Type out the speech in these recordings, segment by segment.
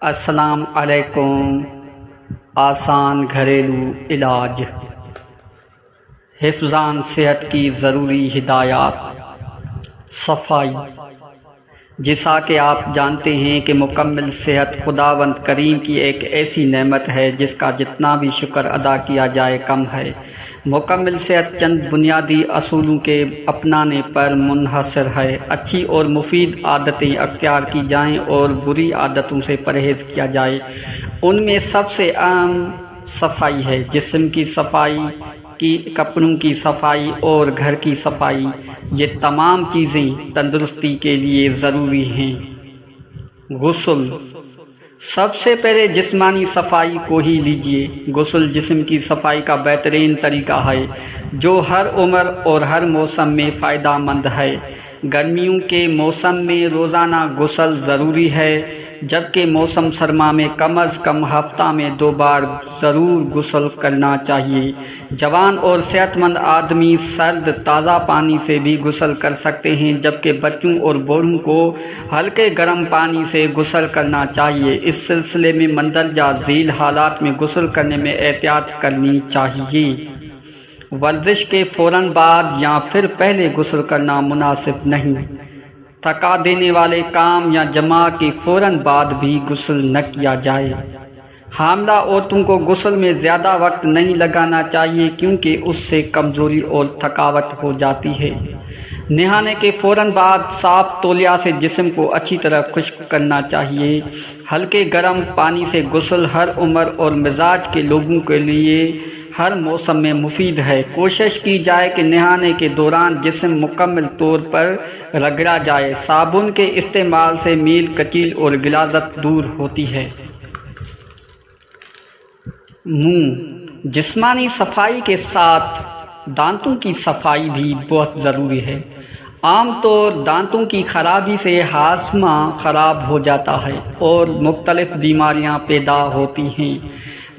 السلام علیکم۔ آسان گھریلو علاج، حفظان صحت کی ضروری ہدایات۔ صفائی، جیسا کہ آپ جانتے ہیں کہ مکمل صحت خداوند کریم کی ایک ایسی نعمت ہے جس کا جتنا بھی شکر ادا کیا جائے کم ہے۔ مکمل صحت چند بنیادی اصولوں کے اپنانے پر منحصر ہے۔ اچھی اور مفید عادتیں اختیار کی جائیں اور بری عادتوں سے پرہیز کیا جائے۔ ان میں سب سے اہم صفائی ہے، جسم کی صفائی، کپڑوں کی صفائی اور گھر کی صفائی۔ یہ تمام چیزیں تندرستی کے لیے ضروری ہیں۔ غسل، سب سے پہلے جسمانی صفائی کو ہی لیجیے۔ غسل جسم کی صفائی کا بہترین طریقہ ہے جو ہر عمر اور ہر موسم میں فائدہ مند ہے۔ گرمیوں کے موسم میں روزانہ غسل ضروری ہے، جبکہ موسم سرما میں کم از کم ہفتہ میں 2 بار ضرور غسل کرنا چاہیے۔ جوان اور صحت مند آدمی سرد تازہ پانی سے بھی غسل کر سکتے ہیں، جبکہ بچوں اور بوڑھوں کو ہلکے گرم پانی سے غسل کرنا چاہیے۔ اس سلسلے میں مندرجہ ذیل حالات میں غسل کرنے میں احتیاط کرنی چاہیے۔ ورزش کے فوراً بعد یا پھر پہلے غسل کرنا مناسب نہیں۔ تھکا دینے والے کام یا جماع کے فوراً بعد بھی غسل نہ کیا جائے۔ حاملہ عورتوں کو غسل میں زیادہ وقت نہیں لگانا چاہیے، کیونکہ اس سے کمزوری اور تھکاوٹ ہو جاتی ہے۔ نہانے کے فوراً بعد صاف تولیہ سے جسم کو اچھی طرح خشک کرنا چاہیے۔ ہلکے گرم پانی سے غسل ہر عمر اور مزاج کے لوگوں کے لیے ہر موسم میں مفید ہے۔ کوشش کی جائے کہ نہانے کے دوران جسم مکمل طور پر رگڑا جائے۔ صابن کے استعمال سے میل کچیل اور غلاظت دور ہوتی ہے۔ منہ، جسمانی صفائی کے ساتھ دانتوں کی صفائی بھی بہت ضروری ہے۔ عام طور دانتوں کی خرابی سے ہاضمہ خراب ہو جاتا ہے اور مختلف بیماریاں پیدا ہوتی ہیں۔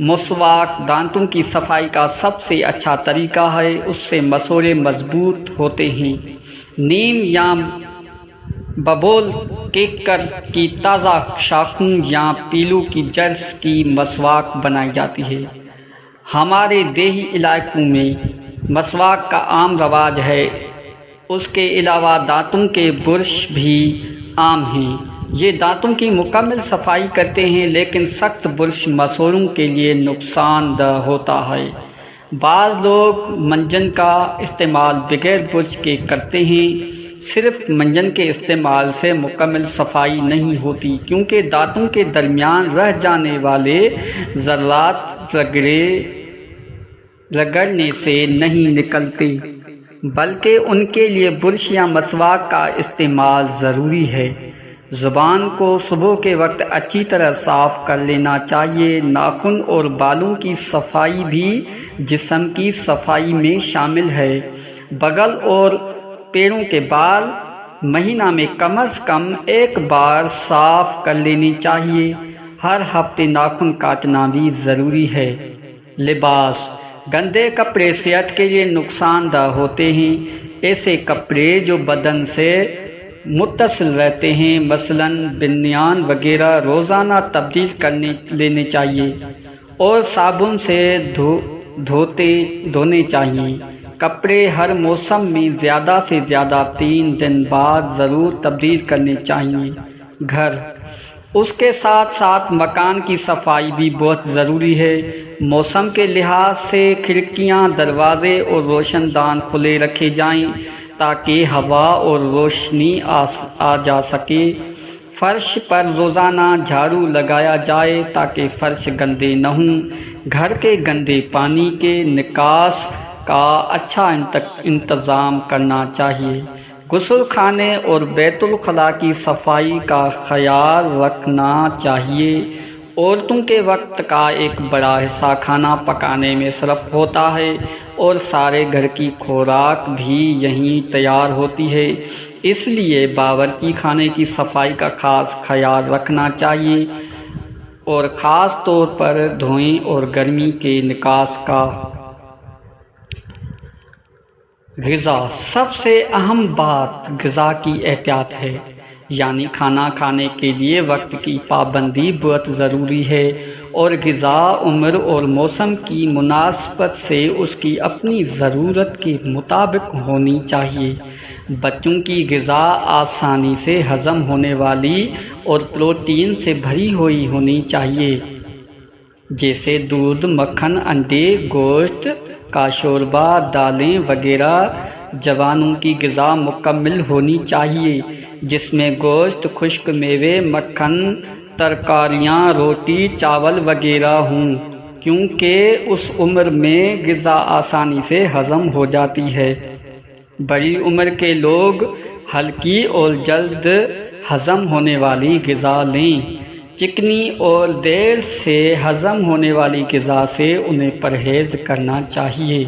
مسواک دانتوں کی صفائی کا سب سے اچھا طریقہ ہے، اس سے مسوڑے مضبوط ہوتے ہیں۔ نیم یا ببول کیکر کی تازہ شاخوں یا پیلوں کی جڑ کی مسواک بنائی جاتی ہے۔ ہمارے دیہی علاقوں میں مسواک کا عام رواج ہے۔ اس کے علاوہ دانتوں کے برش بھی عام ہیں۔ یہ دانتوں کی مکمل صفائی کرتے ہیں، لیکن سخت برش مسوڑوں کے لیے نقصان دہ ہوتا ہے۔ بعض لوگ منجن کا استعمال بغیر برش کے کرتے ہیں۔ صرف منجن کے استعمال سے مکمل صفائی نہیں ہوتی، کیونکہ دانتوں کے درمیان رہ جانے والے ذرات رگڑنے سے نہیں نکلتے، بلکہ ان کے لیے برش یا مسواک کا استعمال ضروری ہے۔ زبان کو صبح کے وقت اچھی طرح صاف کر لینا چاہیے۔ ناخن اور بالوں کی صفائی بھی جسم کی صفائی میں شامل ہے۔ بغل اور پیروں کے بال مہینہ میں کم از کم 1 بار صاف کر لینے چاہیے۔ ہر ہفتے ناخن کاٹنا بھی ضروری ہے۔ لباس، گندے کپڑے صحت کے لیے نقصان دہ ہوتے ہیں۔ ایسے کپڑے جو بدن سے متصل رہتے ہیں، مثلاً بنیان وغیرہ، روزانہ تبدیل لینے چاہیے اور صابن سے دھونے چاہیے۔ کپڑے ہر موسم میں زیادہ سے زیادہ 3 دن بعد ضرور تبدیل کرنے چاہیے۔ گھر، اس کے ساتھ ساتھ مکان کی صفائی بھی بہت ضروری ہے۔ موسم کے لحاظ سے کھڑکیاں، دروازے اور روشن دان کھلے رکھے جائیں تاکہ ہوا اور روشنی آ جا سکے۔ فرش پر روزانہ جھاڑو لگایا جائے تاکہ فرش گندے نہ ہوں۔ گھر کے گندے پانی کے نکاس کا اچھا انتظام کرنا چاہیے۔ غسل خانے اور بیت الخلاء کی صفائی کا خیال رکھنا چاہیے۔ عورتوں کے وقت کا ایک بڑا حصہ کھانا پکانے میں صرف ہوتا ہے اور سارے گھر کی خوراک بھی یہیں تیار ہوتی ہے، اس لیے باورچی خانے کی صفائی کا خاص خیال رکھنا چاہیے اور خاص طور پر دھویں اور گرمی کے نکاس کا۔ غذا، سب سے اہم بات غذا کی احتیاط ہے۔ یعنی کھانا کھانے کے لیے وقت کی پابندی بہت ضروری ہے، اور غذا عمر اور موسم کی مناسبت سے اس کی اپنی ضرورت کے مطابق ہونی چاہیے۔ بچوں کی غذا آسانی سے ہضم ہونے والی اور پروٹین سے بھری ہوئی ہونی چاہیے، جیسے دودھ، مکھن، انڈے، گوشت کا شوربہ، دالیں وغیرہ۔ جوانوں کی غذا مکمل ہونی چاہیے، جس میں گوشت، خشک میوے، مکھن، ترکاریاں، روٹی، چاول وغیرہ ہوں، کیونکہ اس عمر میں غذا آسانی سے ہضم ہو جاتی ہے۔ بڑی عمر کے لوگ ہلکی اور جلد ہضم ہونے والی غذا لیں۔ چکنی اور دیر سے ہضم ہونے والی غذا سے انہیں پرہیز کرنا چاہیے۔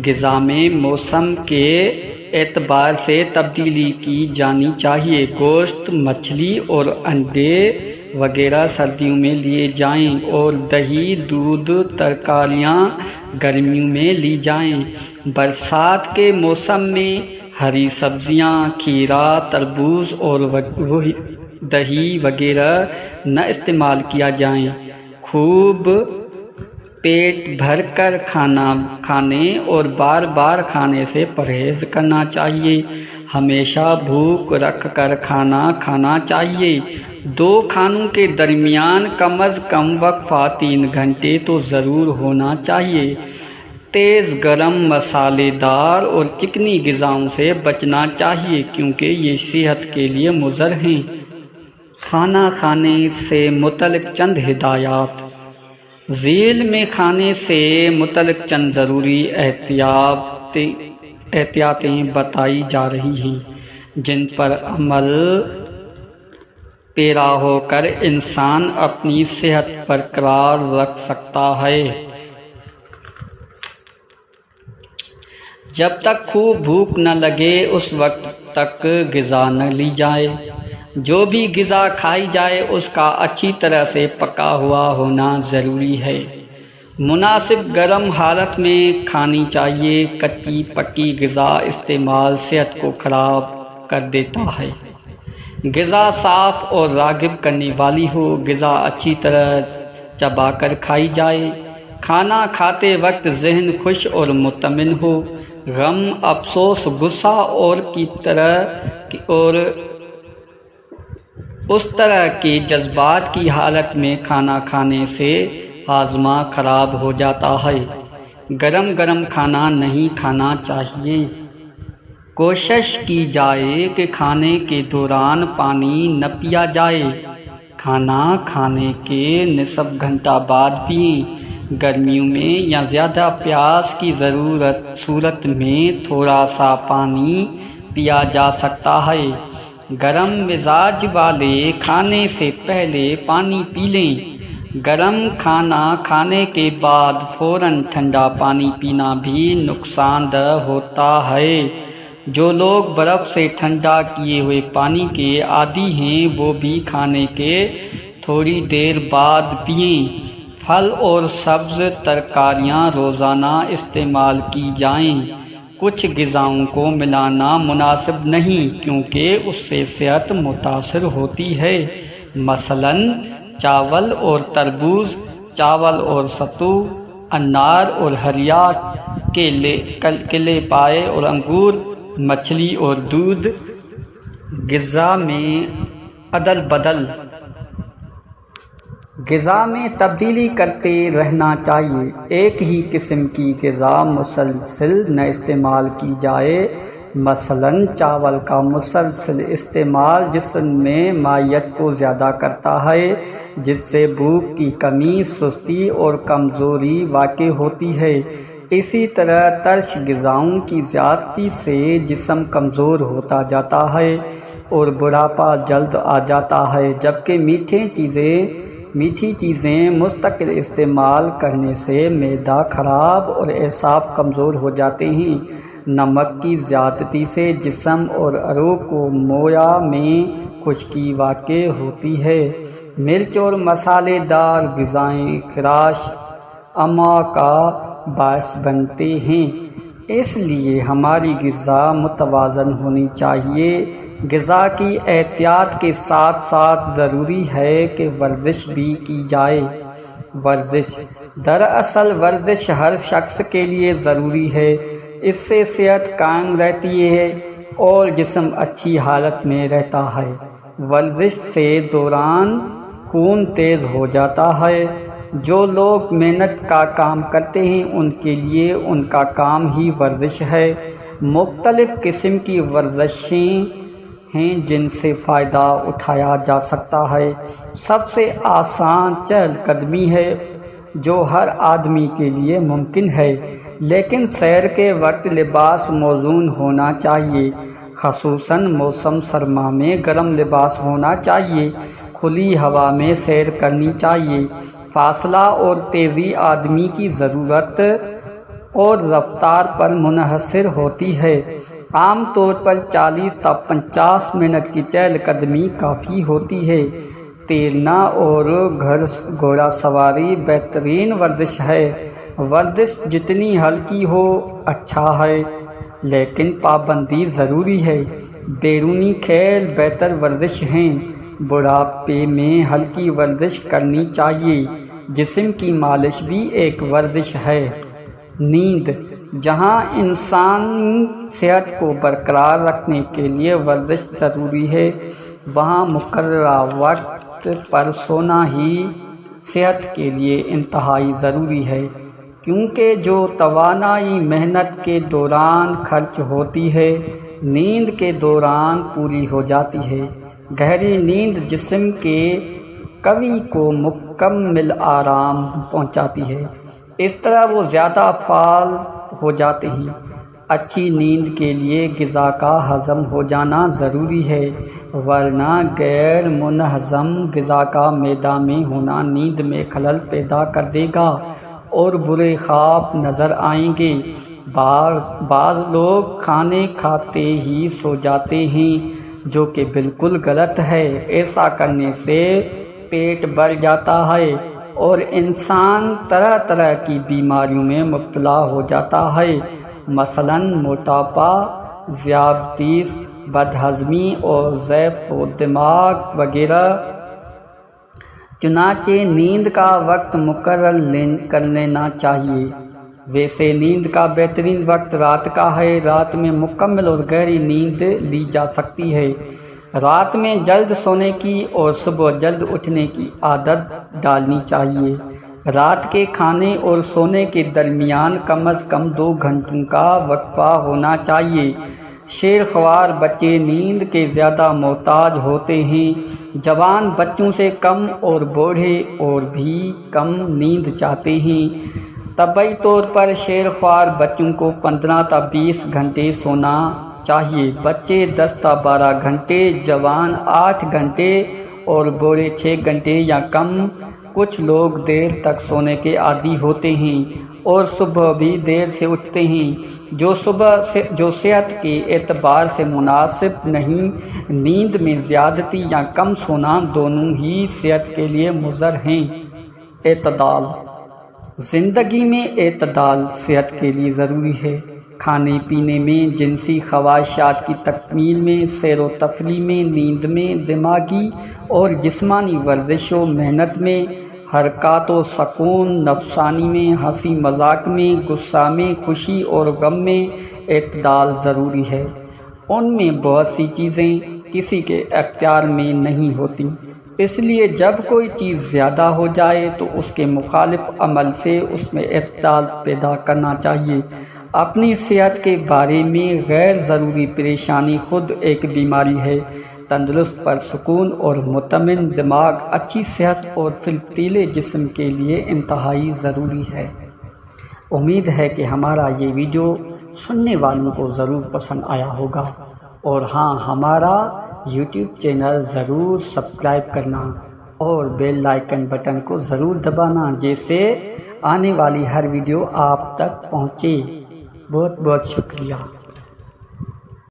غذا میں موسم کے اعتبار سے تبدیلی کی جانی چاہیے۔ گوشت، مچھلی اور انڈے وغیرہ سردیوں میں لیے جائیں، اور دہی، دودھ، ترکاریاں گرمیوں میں لی جائیں۔ برسات کے موسم میں ہری سبزیاں، کھیرا، تربوز اور دہی وغیرہ نہ استعمال کیا جائیں۔ خوب پیٹ بھر کر کھانا کھانے اور بار بار کھانے سے پرہیز کرنا چاہیے۔ ہمیشہ بھوک رکھ کر کھانا کھانا چاہیے۔ 2 کھانوں کے درمیان کم از کم وقفہ 3 گھنٹے تو ضرور ہونا چاہیے۔ تیز گرم، مسالے دار اور چکنی غذاؤں سے بچنا چاہیے، کیونکہ یہ صحت کے لیے مضر ہیں۔ کھانا کھانے سے متعلق چند ہدایات۔ ذیل میں کھانے سے متعلق چند ضروری احتیاطیں بتائی جا رہی ہیں، جن پر عمل پیرا ہو کر انسان اپنی صحت برقرار رکھ سکتا ہے۔ جب تک خوب بھوک نہ لگے اس وقت تک غذا نہ لی جائے۔ جو بھی غذا کھائی جائے اس کا اچھی طرح سے پکا ہوا ہونا ضروری ہے۔ مناسب گرم حالت میں کھانی چاہیے۔ کچی پکی غذا استعمال صحت کو خراب کر دیتا ہے۔ غذا صاف اور راغب کرنے والی ہو۔ غذا اچھی طرح چبا کر کھائی جائے۔ کھانا کھاتے وقت ذہن خوش اور مطمئن ہو۔ غم، افسوس، غصہ اور اس طرح کے جذبات کی حالت میں کھانا کھانے سے ہاضمہ خراب ہو جاتا ہے۔ گرم گرم کھانا نہیں کھانا چاہیے۔ کوشش کی جائے کہ کھانے کے دوران پانی نہ پیا جائے۔ کھانا کھانے کے نصف گھنٹہ بعد پئیں۔ گرمیوں میں یا زیادہ پیاس کی صورت میں تھوڑا سا پانی پیا جا سکتا ہے۔ گرم مزاج والے کھانے سے پہلے پانی پی لیں۔ گرم کھانا کھانے کے بعد فوراً ٹھنڈا پانی پینا بھی نقصان دہ ہوتا ہے۔ جو لوگ برف سے ٹھنڈا کیے ہوئے پانی کے عادی ہیں وہ بھی کھانے کے تھوڑی دیر بعد پئیں۔ پھل اور سبز ترکاریاں روزانہ استعمال کی جائیں۔ کچھ غذاؤں کو ملانا مناسب نہیں، کیونکہ اس سے صحت متاثر ہوتی ہے۔ مثلاً چاول اور تربوز، چاول اور ستو، انار اور ہریا، کیلے پائے اور انگور، مچھلی اور دودھ۔ غذا میں عدل بدل، غذا میں تبدیلی کرتے رہنا چاہیے۔ ایک ہی قسم کی غذا مسلسل نہ استعمال کی جائے۔ مثلاً چاول کا مسلسل استعمال جسم میں مائعیت کو زیادہ کرتا ہے، جس سے بھوک کی کمی، سستی اور کمزوری واقع ہوتی ہے۔ اسی طرح ترش غذاؤں کی زیادتی سے جسم کمزور ہوتا جاتا ہے اور بڑھاپا جلد آ جاتا ہے، جبکہ میٹھی چیزیں مستقل استعمال کرنے سے معدہ خراب اور اعصاب کمزور ہو جاتے ہیں۔ نمک کی زیادتی سے جسم اور عروق کو مویا میں خشکی واقع ہوتی ہے۔ مرچ اور مسالے دار غذائیں خراش اما کا باعث بنتے ہیں۔ اس لیے ہماری غذا متوازن ہونی چاہیے۔ غذا کی احتیاط کے ساتھ ساتھ ضروری ہے کہ ورزش بھی کی جائے۔ دراصل ورزش ہر شخص کے لیے ضروری ہے، اس سے صحت قائم رہتی ہے اور جسم اچھی حالت میں رہتا ہے۔ ورزش سے دوران خون تیز ہو جاتا ہے۔ جو لوگ محنت کا کام کرتے ہیں ان کے لیے ان کا کام ہی ورزش ہے۔ مختلف قسم کی ورزشیں ہیں جن سے فائدہ اٹھایا جا سکتا ہے۔ سب سے آسان چہل قدمی ہے جو ہر آدمی کے لیے ممکن ہے، لیکن سیر کے وقت لباس موزون ہونا چاہیے، خصوصاً موسم سرما میں گرم لباس ہونا چاہیے۔ کھلی ہوا میں سیر کرنی چاہیے۔ فاصلہ اور تیزی آدمی کی ضرورت اور رفتار پر منحصر ہوتی ہے۔ عام طور پر 40 تا 50 منٹ کی چہل قدمی کافی ہوتی ہے۔ تیرنا اور گھوڑا سواری بہترین ورزش ہے۔ ورزش جتنی ہلکی ہو اچھا ہے، لیکن پابندی ضروری ہے۔ بیرونی کھیل بہتر ورزش ہیں۔ بڑھاپے میں ہلکی ورزش کرنی چاہیے۔ جسم کی مالش بھی ایک ورزش ہے۔ نیند، جہاں انسانی صحت کو برقرار رکھنے کے لیے ورزش ضروری ہے، وہاں مقررہ وقت پر سونا ہی صحت کے لیے انتہائی ضروری ہے، کیونکہ جو توانائی محنت کے دوران خرچ ہوتی ہے، نیند کے دوران پوری ہو جاتی ہے۔ گہری نیند جسم کے قوی کو مکمل آرام پہنچاتی ہے، اس طرح وہ زیادہ فعال ہو جاتے ہیں۔ اچھی نیند کے لیے غذا کا ہضم ہو جانا ضروری ہے، ورنہ غیر منہضم غذا کا معدہ میں ہونا نیند میں خلل پیدا کر دے گا اور برے خواب نظر آئیں گے۔ بعض لوگ کھانے کھاتے ہی سو جاتے ہیں، جو کہ بالکل غلط ہے۔ ایسا کرنے سے پیٹ بھر جاتا ہے اور انسان طرح طرح کی بیماریوں میں مبتلا ہو جاتا ہے، مثلاً موٹاپا، ذیابیطس، بدہضمی اور ضعف دماغ وغیرہ۔ چنانچہ نیند کا وقت مقرر کر لینا چاہیے۔ ویسے نیند کا بہترین وقت رات کا ہے۔ رات میں مکمل اور گہری نیند لی جا سکتی ہے۔ رات میں جلد سونے کی اور صبح جلد اٹھنے کی عادت ڈالنی چاہیے۔ رات کے کھانے اور سونے کے درمیان کم از کم 2 گھنٹوں کا وقفہ ہونا چاہیے۔ شیرخوار بچے نیند کے زیادہ محتاج ہوتے ہیں۔ جوان بچوں سے کم اور بوڑھے اور بھی کم نیند چاہتے ہیں۔ طبعی طور پر شیرخوار بچوں کو 15 تا 20 گھنٹے سونا چاہیے، بچے 10 تا 12 گھنٹے، جوان 8 گھنٹے اور بوڑھے 6 گھنٹے یا کم۔ کچھ لوگ دیر تک سونے کے عادی ہوتے ہیں اور صبح بھی دیر سے اٹھتے ہیں، جو صحت کے اعتبار سے مناسب نہیں۔ نیند میں زیادتی یا کم سونا دونوں ہی صحت کے لیے مضر ہیں۔ اعتدال، زندگی میں اعتدال صحت کے لیے ضروری ہے۔ کھانے پینے میں، جنسی خواہشات کی تکمیل میں، سیر و تفریح میں، نیند میں، دماغی اور جسمانی ورزش و محنت میں، حرکات و سکون، نفسانی میں، ہنسی مذاق میں، غصہ میں، خوشی اور غم میں اعتدال ضروری ہے۔ ان میں بہت سی چیزیں کسی کے اختیار میں نہیں ہوتی، اس لیے جب کوئی چیز زیادہ ہو جائے تو اس کے مخالف عمل سے اس میں اعتدال پیدا کرنا چاہیے۔ اپنی صحت کے بارے میں غیر ضروری پریشانی خود ایک بیماری ہے۔ تندرست پرسکون اور مطمئن دماغ اچھی صحت اور فرتیلے جسم کے لیے انتہائی ضروری ہے۔ امید ہے کہ ہمارا یہ ویڈیو سننے والوں کو ضرور پسند آیا ہوگا، اور ہاں، ہمارا یوٹیوب چینل ضرور سبسکرائب کرنا اور بیل آئیکن بٹن کو ضرور دبانا، جیسے آنے والی ہر ویڈیو آپ تک پہنچے۔ بہت بہت شکریہ۔